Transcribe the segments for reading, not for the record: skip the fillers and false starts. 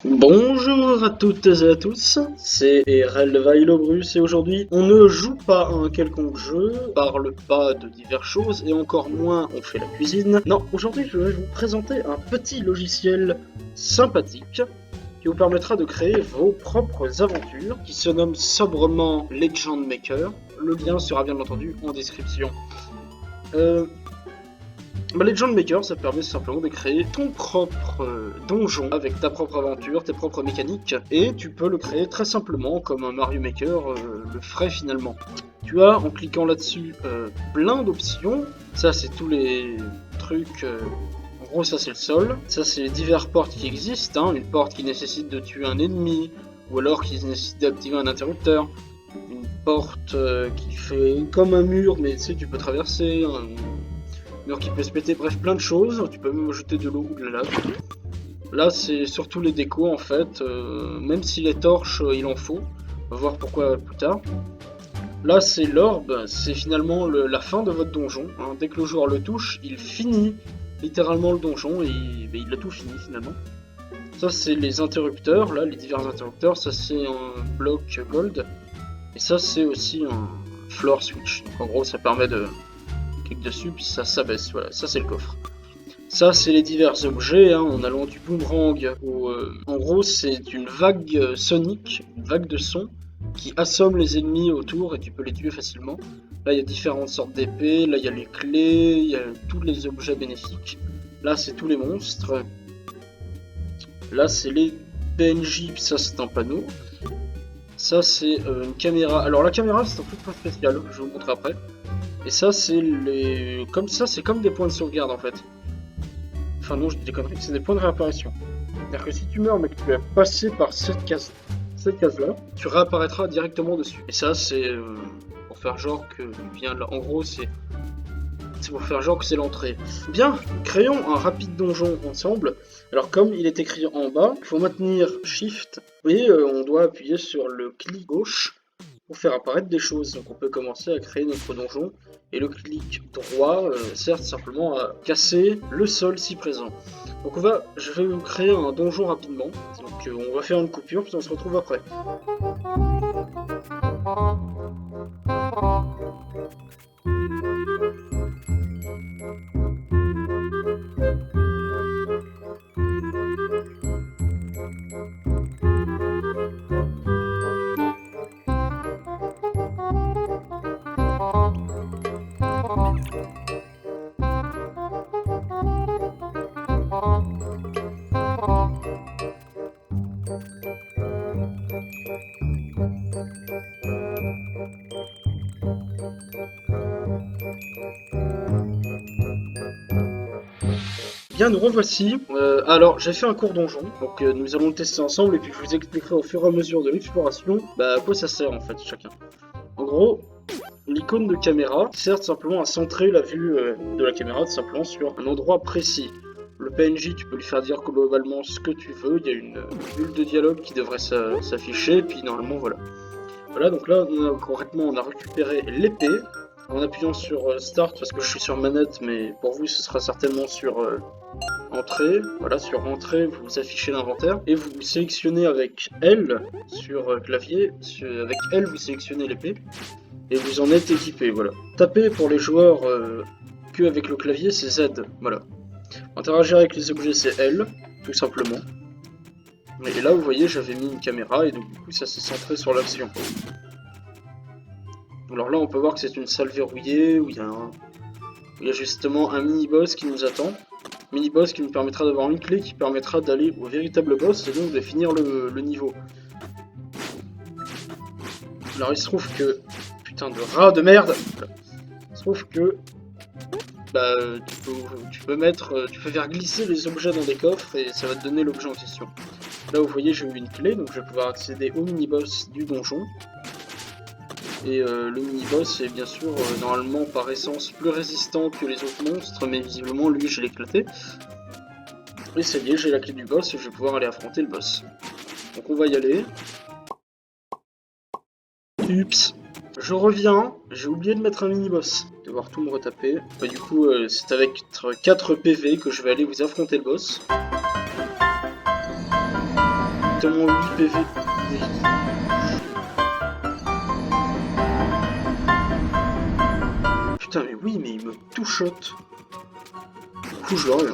Bonjour à toutes et à tous, c'est Relvaillobrus et aujourd'hui on ne joue pas à un quelconque jeu, on parle pas de diverses choses et encore moins on fait la cuisine. Non, aujourd'hui je vais vous présenter un petit logiciel sympathique qui vous permettra de créer vos propres aventures qui se nomme sobrement Legend Maker. Le lien sera bien entendu en description. Legend Maker, ça permet simplement de créer ton propre donjon avec ta propre aventure, tes propres mécaniques, et tu peux le créer très simplement comme un Mario Maker le ferait finalement. Tu as, en cliquant là-dessus, plein d'options. Ça, c'est tous les trucs. En gros, ça, c'est le sol. Ça, c'est les diverses portes qui existent. Hein. Une porte qui nécessite de tuer un ennemi, ou alors qui nécessite d'activer un interrupteur. Une porte qui fait comme un mur, mais tu sais, tu peux traverser. Mur qui peut se péter, bref, plein de choses. Tu peux même jeter de l'eau ou de la lave. Là, c'est surtout les décos en fait. Même si les torches, il en faut. On va voir pourquoi plus tard. Là, c'est l'orbe. C'est finalement la fin de votre donjon. Hein. Dès que le joueur le touche, il finit littéralement le donjon et il a tout fini finalement. Ça, c'est les interrupteurs. Là, les divers interrupteurs. Ça, c'est un bloc gold. Et ça, c'est aussi un floor switch. Donc, en gros, ça permet de cliquer dessus, puis ça s'abaisse. Voilà, ça, c'est le coffre. Ça, c'est les divers objets, hein, en allant du boomerang au... en gros, c'est une vague sonique, une vague de son, qui assomme les ennemis autour et tu peux les tuer facilement. Là, il y a différentes sortes d'épées, là, il y a les clés, il y a tous les objets bénéfiques. Là, c'est tous les monstres. Là, c'est les PNJ, puis ça, c'est un panneau. Ça, c'est une caméra. Alors, la caméra, c'est un truc pas spécial, je vais vous montrer après. Et ça, c'est les... Comme ça, c'est comme des points de sauvegarde, en fait. Enfin non, je dis des conneries, c'est des points de réapparition. C'est-à-dire que si tu meurs mais que tu as passé par cette case-là, tu réapparaîtras directement dessus. Et ça, c'est pour faire genre que vient là. En gros, c'est pour faire genre que c'est l'entrée. Bien, créons un rapide donjon ensemble. Alors comme il est écrit en bas, il faut maintenir Shift et on doit appuyer sur le clic gauche pour faire apparaître des choses. Donc on peut commencer à créer notre donjon. Et le clic droit sert simplement à casser le sol si présent. Donc je vais vous créer un donjon rapidement. Donc on va faire une coupure, puis on se retrouve après. Bien, nous revoici. Alors, j'ai fait un cours donjon, donc nous allons le tester ensemble et puis je vous expliquerai au fur et à mesure de l'exploration à quoi ça sert en fait chacun. En gros, l'icône de caméra sert simplement à centrer la vue de la caméra tout simplement sur un endroit précis. Le PNJ, tu peux lui faire dire globalement ce que tu veux, il y a une bulle de dialogue qui devrait s'afficher, puis normalement voilà. Voilà, donc là concrètement on a récupéré l'épée en appuyant sur Start parce que je suis sur manette, mais pour vous ce sera certainement sur Entrée. Voilà, sur Entrée vous affichez l'inventaire et vous sélectionnez avec L sur clavier, avec L vous sélectionnez l'épée et vous en êtes équipé, voilà. Taper pour les joueurs que avec le clavier c'est Z, voilà. Interagir avec les objets c'est L, tout simplement. Et là vous voyez j'avais mis une caméra et donc du coup ça s'est centré sur l'action. Alors là on peut voir que c'est une salle verrouillée où il y a justement un mini-boss qui nous attend. Mini-boss qui nous permettra d'avoir une clé qui permettra d'aller au véritable boss et donc de finir le niveau. Alors il se trouve que... Putain de rat de merde. Il se trouve que... tu peux faire glisser les objets dans des coffres et ça va te donner l'objet en question. Là vous voyez j'ai eu une clé donc je vais pouvoir accéder au mini-boss du donjon. Et le mini-boss est bien sûr normalement par essence plus résistant que les autres monstres, mais visiblement lui je l'ai éclaté. Et ça y est, j'ai la clé du boss et je vais pouvoir aller affronter le boss. Donc on va y aller. Ups. Je reviens, j'ai oublié de mettre un mini-boss. Je vais devoir tout me retaper. Du coup, c'est avec 4 PV que je vais aller vous affronter le boss. directement 8 PV. Putain, mais oui, mais il me two-shot. Du coup, je l'aurai.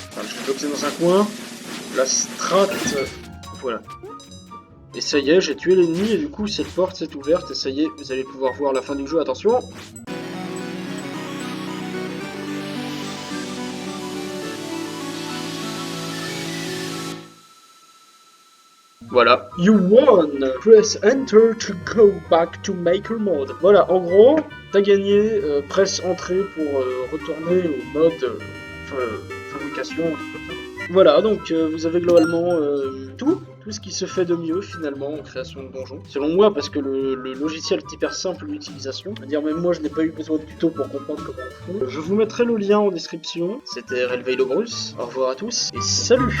Enfin, je l'ai bloqué dans un coin. La strat. Voilà. Et ça y est, j'ai tué l'ennemi et du coup, cette porte s'est ouverte. Et ça y est, vous allez pouvoir voir la fin du jeu. Attention! Voilà. You won! Press Enter to go back to Maker Mode. Voilà, en gros, t'as gagné, presse Entrée pour retourner au mode fabrication, un truc comme ça. Voilà, donc vous avez globalement tout ce qui se fait de mieux finalement en création de donjons. Selon moi, parce que le logiciel est hyper simple d'utilisation. C'est-à-dire même moi je n'ai pas eu besoin de tuto pour comprendre comment on fait. Je vous mettrai le lien en description. C'était RLV Bruce. Au revoir à tous et salut!